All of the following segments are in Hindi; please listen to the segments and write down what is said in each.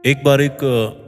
एक बार एक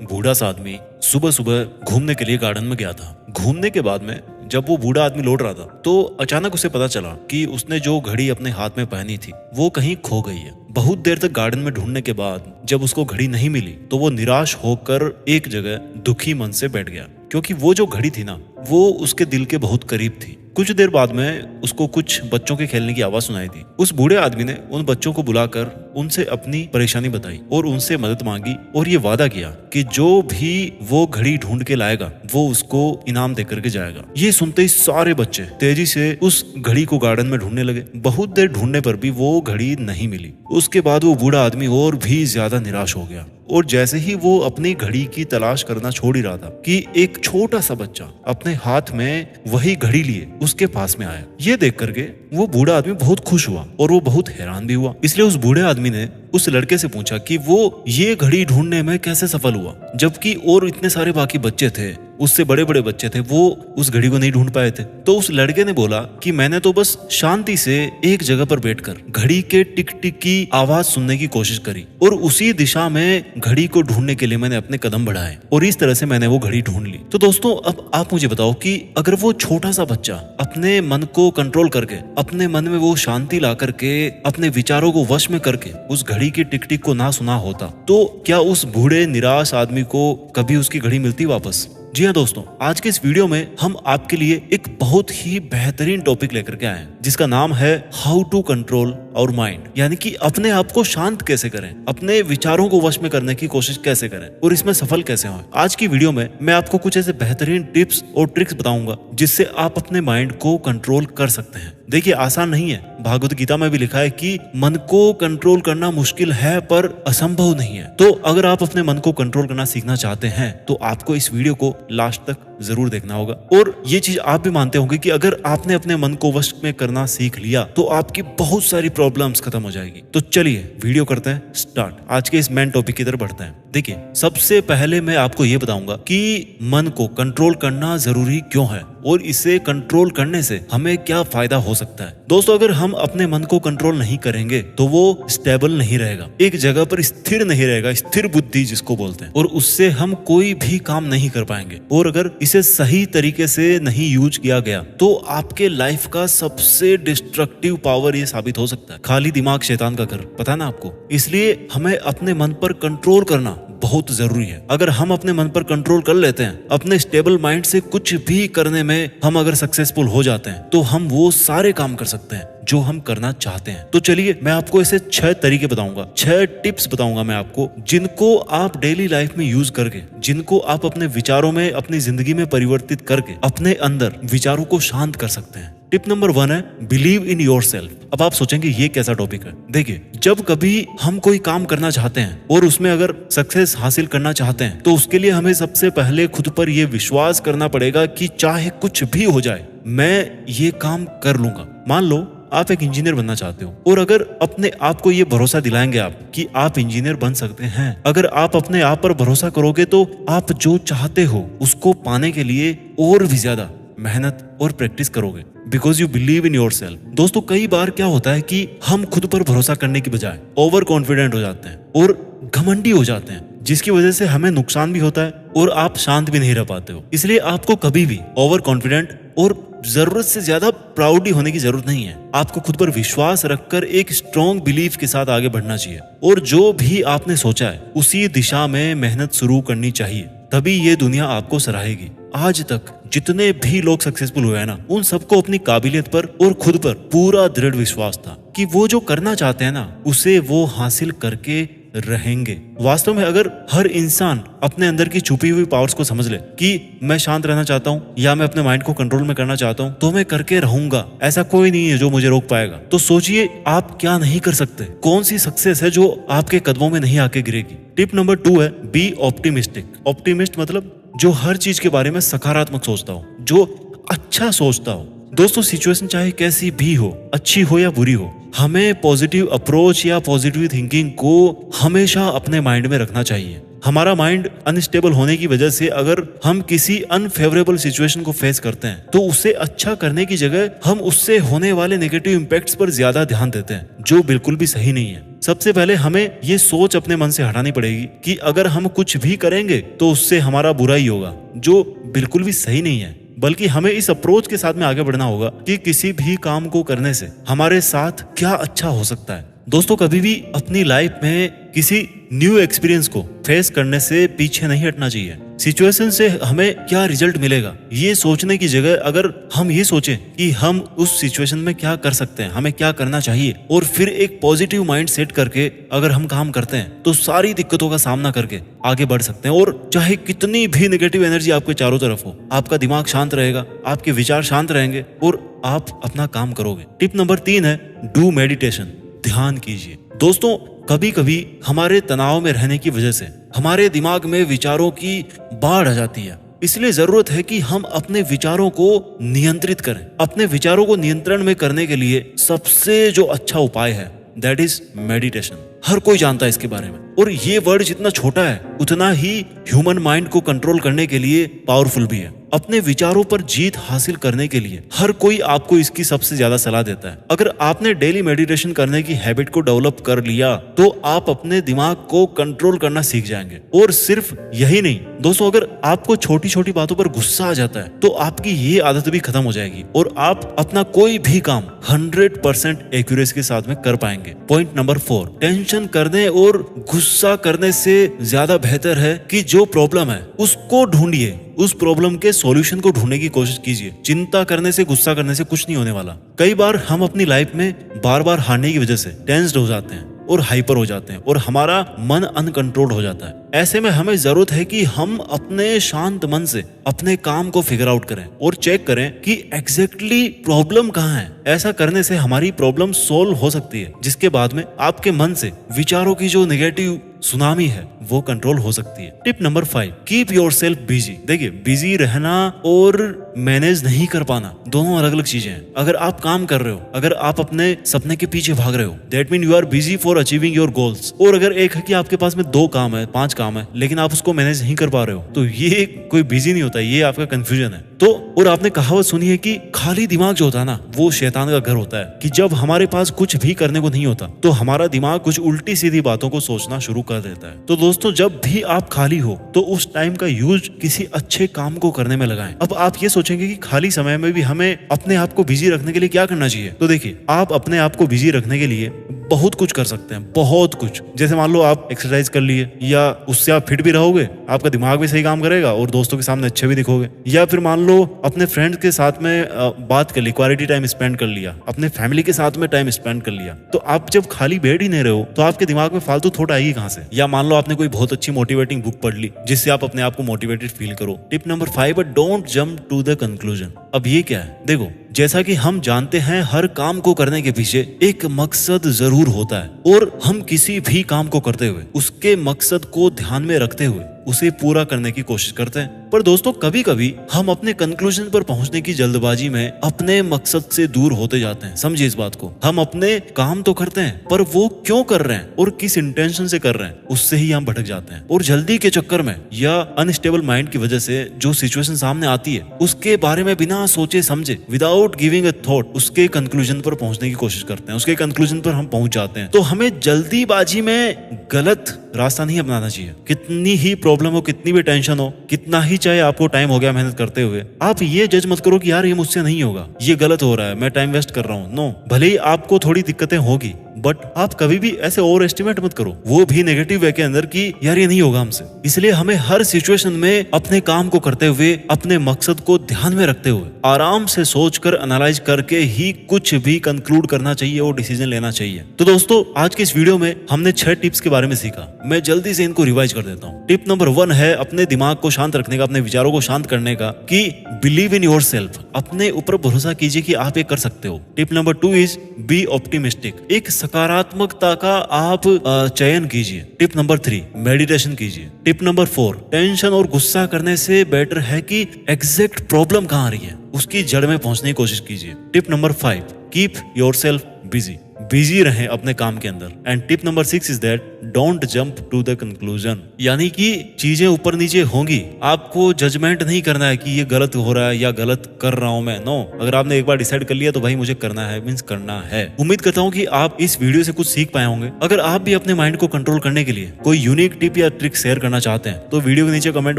बूढ़ा सा आदमी सुबह सुबह घूमने के लिए गार्डन में गया था। घूमने के बाद में जब वो बूढ़ा आदमी लौट रहा था तो अचानक उसे पता चला कि उसने जो घड़ी अपने हाथ में पहनी थी वो कहीं खो गई है। बहुत देर तक गार्डन में ढूंढने के बाद जब उसको घड़ी नहीं मिली तो वो निराश होकर एक जगह दुखी मन से बैठ गया, क्योंकि वो जो घड़ी थी ना वो उसके दिल के बहुत करीब थी। कुछ देर बाद में उसको कुछ बच्चों के खेलने की आवाज सुनाई दी। उस बूढ़े आदमी ने उन बच्चों को बुलाकर उनसे अपनी परेशानी बताई और उनसे मदद मांगी और ये वादा किया कि जो भी वो घड़ी ढूंढ के लाएगा वो उसको इनाम देकर के जाएगा। ये सुनते ही सारे बच्चे तेजी से उस घड़ी को गार्डन में ढूंढने लगे। बहुत देर ढूंढने पर भी वो घड़ी नहीं मिली। उसके बाद वो बूढ़ा आदमी और भी ज्यादा निराश हो गया और जैसे ही वो अपनी घड़ी की तलाश करना छोड़ ही रहा था कि एक छोटा सा बच्चा अपने हाथ में वही घड़ी लिए उसके पास में आया। ये देख करके वो बूढ़ा आदमी बहुत खुश हुआ और वो बहुत हैरान भी हुआ। इसलिए उस बूढ़े आदमी ने उस लड़के से पूछा कि वो ये घड़ी ढूंढने में कैसे सफल हुआ, जबकि और इतने सारे बाकी बच्चे थे, उससे बड़े बड़े बच्चे थे, वो उस घड़ी को नहीं ढूंढ पाए थे। तो उस लड़के ने बोला कि मैंने तो बस शांति से एक जगह पर बैठकर घड़ी के टिक टिक की आवाज सुनने की कोशिश करी और उसी दिशा में घड़ी को ढूंढने के लिए मैंने अपने कदम बढ़ाए और इस तरह से मैंने वो घड़ी ढूंढ ली। तो दोस्तों अब आप मुझे बताओ कि अगर वो छोटा सा बच्चा अपने मन को कंट्रोल करके, अपने मन में वो शांति ला करके, अपने विचारों को वश में करके उस घड़ी की टिक टिक को ना सुना होता तो क्या उस बूढ़े निराश आदमी को कभी उसकी घड़ी मिलती वापस? जी हाँ दोस्तों, आज के इस वीडियो में हम आपके लिए एक बहुत ही बेहतरीन टॉपिक लेकर के आए हैं जिसका नाम है how to control our mind, यानी कि अपने आप को शांत कैसे करें, अपने विचारों को वश में करने की कोशिश कैसे करें और इसमें सफल कैसे हों। आज की वीडियो में मैं आपको कुछ ऐसे बेहतरीन टिप्स और ट्रिक्स बताऊंगा जिससे आप अपने माइंड को कंट्रोल कर सकते हैं। देखिए आसान नहीं है, भागवत गीता में भी लिखा है कि मन को कंट्रोल करना मुश्किल है पर असंभव नहीं है। तो अगर आप अपने मन को कंट्रोल करना सीखना चाहते हैं तो आपको इस वीडियो को लास्ट तक जरूर देखना होगा। और ये चीज आप भी मानते होंगे कि अगर आपने अपने मन को वश में करना सीख लिया तो आपकी बहुत सारी प्रॉब्लम्स खत्म हो जाएगी। तो चलिए वीडियो करते हैं स्टार्ट। आज के इस मेन टॉपिक की तरफ बढ़ते हैं। देखिए सबसे पहले मैं आपको ये बताऊंगा कि मन को कंट्रोल करना जरूरी क्यों है और इसे कंट्रोल करने से हमें क्या फायदा हो सकता है। दोस्तों अगर हम अपने मन को कंट्रोल नहीं करेंगे तो वो स्टेबल नहीं रहेगा, एक जगह पर स्थिर नहीं रहेगा, स्थिर बुद्धि जिसको बोलते हैं, और उससे हम कोई भी काम नहीं कर पाएंगे। और अगर इसे सही तरीके से नहीं यूज किया गया तो आपके लाइफ का सबसे डिस्ट्रक्टिव पावर ये साबित हो सकता है। खाली दिमाग शैतान का घर, पता है ना आपको। इसलिए हमें अपने मन पर कंट्रोल करना बहुत जरूरी है। अगर हम अपने मन पर कंट्रोल कर लेते हैं, अपने स्टेबल माइंड से कुछ भी करने में हम अगर सक्सेसफुल हो जाते हैं तो हम वो सारे काम कर सकते हैं जो हम करना चाहते हैं। तो चलिए मैं आपको ऐसे 6 तरीके बताऊंगा, 6 टिप्स बताऊंगा मैं आपको, जिनको आप डेली लाइफ में यूज करके, जिनको आप अपने विचारों में, अपनी जिंदगी में परिवर्तित करके अपने अंदर विचारों को शांत कर सकते हैं। टिप नंबर 1 है बिलीव इन योर सेल्फ। अब आप सोचेंगे ये कैसा टॉपिक है। देखिए जब कभी हम कोई काम करना चाहते हैं और उसमें अगर सक्सेस हासिल करना चाहते हैं तो उसके लिए हमें सबसे पहले खुद पर यह विश्वास करना पड़ेगा कि चाहे कुछ भी हो जाए मैं ये काम कर लूंगा। मान लो आप एक इंजीनियर बनना चाहते हो और अगर अपने आप को ये भरोसा दिलाएंगे आप कि आप इंजीनियर बन सकते हैं, अगर आप अपने आप पर भरोसा करोगे तो आप जो चाहते हो उसको पाने के लिए और भी ज्यादा मेहनत और प्रैक्टिस करोगे, because you believe in your self. दोस्तों कई बार क्या होता है कि हम खुद पर भरोसा करने की बजाय ओवर कॉन्फिडेंट हो जाते हैं और घमंडी हो जाते हैं, जिसकी वजह से हमें नुकसान भी होता है और आप शांत भी नहीं रह पाते हो। इसलिए आपको कभी भी ओवर कॉन्फिडेंट और जरूरत से ज्यादा प्राउडी होने की जरूरत नहीं है। आपको खुद पर विश्वास रखकर एक स्ट्रॉन्ग बिलीफ के साथ आगे बढ़ना चाहिए और जो भी आपने सोचा है उसी दिशा में मेहनत शुरू करनी चाहिए, तभी ये दुनिया आपको सराहेगी। आज तक जितने भी लोग सक्सेसफुल हुए हैं ना, उन सबको अपनी काबिलियत पर और खुद पर पूरा दृढ़ विश्वास था कि वो जो करना चाहते हैं ना उसे वो हासिल करके रहेंगे। वास्तव में अगर हर इंसान अपने अंदर की छुपी हुई पावर्स को समझ ले कि मैं शांत रहना चाहता हूँ या मैं अपने माइंड को कंट्रोल में करना चाहता हूँ तो मैं करके रहूंगा, ऐसा कोई नहीं है जो मुझे रोक पाएगा। तो सोचिए आप क्या नहीं कर सकते, कौन सी सक्सेस है जो आपके कदमों में नहीं आके गिरेगी। टिप नंबर 2 है बी ऑप्टिमिस्टिक। ऑप्टिमिस्ट मतलब जो हर चीज के बारे में सकारात्मक सोचता हो, जो अच्छा सोचता हो। दोस्तों सिचुएशन चाहे कैसी भी हो, अच्छी हो या बुरी हो, हमें पॉजिटिव अप्रोच या पॉजिटिव थिंकिंग को हमेशा अपने माइंड में रखना चाहिए। हमारा माइंड अनस्टेबल होने की वजह से अगर हम किसी अनफेवरेबल सिचुएशन को फेस करते हैं तो उसे अच्छा करने की जगह हम उससे होने वाले नेगेटिव इम्पैक्ट्स पर ज्यादा ध्यान देते हैं, जो बिल्कुल भी सही नहीं है। सबसे पहले हमें ये सोच अपने मन से हटानी पड़ेगी कि अगर हम कुछ भी करेंगे तो उससे हमारा बुरा ही होगा, जो बिल्कुल भी सही नहीं है। बल्कि हमें इस अप्रोच के साथ में आगे बढ़ना होगा कि किसी भी काम को करने से हमारे साथ क्या अच्छा हो सकता है। दोस्तों, कभी भी अपनी लाइफ में किसी न्यू एक्सपीरियंस को फेस करने से पीछे नहीं हटना चाहिए। सिचुएशन से हमें क्या रिजल्ट मिलेगा ये सोचने की जगह अगर हम ये सोचें कि हम उस सिचुएशन में क्या कर सकते हैं, हमें क्या करना चाहिए, और फिर एक पॉजिटिव माइंड सेट करके अगर हम काम करते हैं तो सारी दिक्कतों का सामना करके आगे बढ़ सकते हैं। और चाहे कितनी भी नेगेटिव एनर्जी आपके चारों तरफ हो, आपका दिमाग शांत रहेगा, आपके विचार शांत रहेंगे और आप अपना काम करोगे। टिप नंबर 3 है डू मेडिटेशन, ध्यान कीजिए। दोस्तों, कभी कभी हमारे तनाव में रहने की वजह से हमारे दिमाग में विचारों की बाढ़ आ जाती है। इसलिए जरूरत है कि हम अपने विचारों को नियंत्रित करें। अपने विचारों को नियंत्रण में करने के लिए सबसे जो अच्छा उपाय है दैट इज मेडिटेशन। हर कोई जानता है इसके बारे में, और ये वर्ड जितना छोटा है उतना ही ह्यूमन माइंड को कंट्रोल करने के लिए पावरफुल भी है। अपने विचारों पर जीत हासिल करने के लिए हर कोई आपको इसकी सबसे ज्यादा सलाह देता है। अगर आपने डेली मेडिटेशन करने की हैबिट को डेवलप कर लिया तो आप अपने दिमाग को कंट्रोल करना सीख जाएंगे। और सिर्फ यही नहीं दोस्तों, अगर आपको छोटी छोटी बातों पर गुस्सा आ जाता है तो आपकी ये आदत भी खत्म हो जाएगी और आप अपना कोई भी काम 100% एक्यूरेसी के साथ में कर पाएंगे। पॉइंट नंबर 4, टेंशन करने और गुस्सा करने से ज्यादा बेहतर है कि जो प्रॉब्लम है उसको ढूंढिए, उस प्रॉब्लम के सॉल्यूशन को ढूंढने की कोशिश कीजिए। चिंता करने से, गुस्सा करने से कुछ नहीं होने वाला। कई बार हम अपनी लाइफ में बार बार हारने की वजह से टेंस्ड हो जाते हैं और हाइपर हो जाते हैं और हमारा मन अनकंट्रोल्ड हो जाता है। ऐसे में हमें जरूरत है कि हम अपने शांत मन से अपने काम को फिगर आउट करें और चेक करें कि एग्जैक्टली प्रॉब्लम कहाँ है। ऐसा करने से हमारी प्रॉब्लम सोल्व हो सकती है, जिसके बाद में आपके मन से विचारों की जो नेगेटिव सुनामी है वो कंट्रोल हो सकती है। Tip number 5, keep yourself busy. देखिए, बिजी रहना और मैनेज नहीं कर पाना दोनों अलग अलग चीजें हैं। अगर आप काम कर रहे हो, अगर आप अपने सपने के पीछे भाग रहे हो, that mean you are busy for achieving your goals. और अगर एक है कि आपके पास में 2 काम है, 5 काम है, लेकिन आप उसको मैनेज नहीं कर पा रहे हो, तो ये कोई बिजी नहीं होता, ये आपका कंफ्यूजन है। तो और आपने कहावत सुनी है कि खाली दिमाग जो होता है ना वो शैतान का घर होता है, कि जब हमारे पास कुछ भी करने को नहीं होता तो हमारा दिमाग कुछ उल्टी सीधी बातों को सोचना शुरू कर देता है। तो दोस्तों, जब भी आप खाली हो तो उस टाइम का यूज किसी अच्छे काम को करने में लगाएं। अब आप ये सोचेंगे कि खाली समय में भी हमें अपने आप को बिजी रखने के लिए क्या करना चाहिए। तो देखिए, आप अपने आप को बिजी रखने के लिए बहुत कुछ कर सकते हैं, बहुत कुछ। जैसे मान लो आप एक्सरसाइज कर लिए, या उससे आप फिट भी रहोगे, आपका दिमाग भी सही काम करेगा और दोस्तों के सामने अच्छे भी दिखोगे। या फिर मान लो अपने फ्रेंड्स के साथ में बात कर ली, क्वालिटी टाइम स्पेंड कर लिया, अपने फैमिली के साथ में टाइम स्पेंड कर लिया। तो आप जब खाली बैठ ही नहीं रहे हो तो आपके दिमाग में फालतू थॉट आएगी कहाँ से। या मान लो आपने कोई बहुत अच्छी मोटिवेटिंग बुक पढ़ ली जिससे आप अपने आप को मोटिवेटेड फील करो। Tip number 5, don't jump to the conclusion. अब ये क्या है, देखो, जैसा कि हम जानते हैं हर काम को करने के पीछे एक मकसद जरूर होता है, और हम किसी भी काम को करते हुए उसके मकसद को ध्यान में रखते हुए उसे पूरा करने की कोशिश करते हैं। पर दोस्तों, कभी कभी हम अपने कंक्लूजन पर पहुंचने की जल्दबाजी में अपने मकसद से दूर होते जाते हैं। समझिए इस बात को। हम अपने काम तो करते हैं, पर वो क्यों कर रहे हैं और किस इंटेंशन से कर रहे हैं उससे ही हम भटक जाते हैं। और जल्दी के चक्कर में या अनस्टेबल माइंड की वजह से जो सिचुएशन सामने आती है उसके बारे में बिना सोचे समझे, विदाउट गिविंग अ थॉट, उसके कंक्लूजन पर पहुंचने की कोशिश करते हैं। उसके कंक्लूजन पर हम पहुंच जाते हैं। तो हमें जल्दीबाजी में गलत रास्ता नहीं अपनाना चाहिए। कितनी ही प्रॉब्लम हो, कितनी भी टेंशन हो, कितना ही चाहे आपको टाइम हो गया मेहनत करते हुए, आप ये जज मत करो कि यार ये मुझसे नहीं होगा, ये गलत हो रहा है, मैं टाइम वेस्ट कर रहा हूँ। नो, भले ही आपको थोड़ी दिक्कतें होगी, बट आप कभी भी ऐसे ओवर एस्टिमेट मत करो, वो भी नेगेटिव वे के अंदर, कि यार ये नहीं होगा हमसे। इसलिए हमें हर सिचुएशन में अपने काम को करते हुए, अपने मकसद को ध्यान में रखते हुए, आराम से सोचकर, एनालाइज करके ही कुछ भी कंक्लूड करना चाहिए और डिसीजन लेना चाहिए। तो दोस्तों, आज के इस वीडियो में हमने 6 टिप्स के बारे में सीखा। मैं जल्दी से इनको रिवाइज कर देता हूँ। टिप नंबर 1 है अपने दिमाग को शांत रखने का, अपने विचारों को शांत करने का, कि बिलीव इन योरसेल्फ, अपने ऊपर भरोसा कीजिए कि आप ये कर सकते हो। Tip number 2 is be optimistic, एक सकारात्मकता का आप चयन कीजिए। टिप नंबर 3, मेडिटेशन कीजिए। टिप नंबर 4, टेंशन और गुस्सा करने से बेटर है कि एग्जैक्ट प्रॉब्लम कहाँ आ रही है उसकी जड़ में पहुंचने की कोशिश कीजिए। Tip number 5, keep yourself busy. Busy रहें अपने काम के अंदर। And tip number 6 is that don't jump to the conclusion, यानी कि चीजें ऊपर नीचे होंगी, आपको जजमेंट नहीं करना है कि ये गलत हो रहा है या गलत कर रहा हूं मैं। नो, अगर आपने एक बार डिसाइड कर लिया तो भाई मुझे करना है मींस करना है। उम्मीद करता हूं कि आप इस वीडियो से कुछ सीख पाए होंगे। अगर आप भी अपने माइंड को कंट्रोल करने के लिए कोई यूनिक टिप या ट्रिक शेयर करना चाहते हैं तो वीडियो के नीचे कमेंट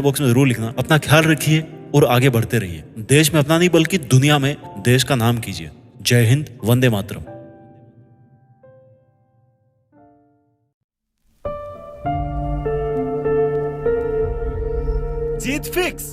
बॉक्स में जरूर लिखना। अपना ख्याल रखिए और आगे बढ़ते रहिए। देश में अपना नहीं बल्कि दुनिया में देश का नाम कीजिए। जय हिंद, वंदे मातरम। जीत फिक्स।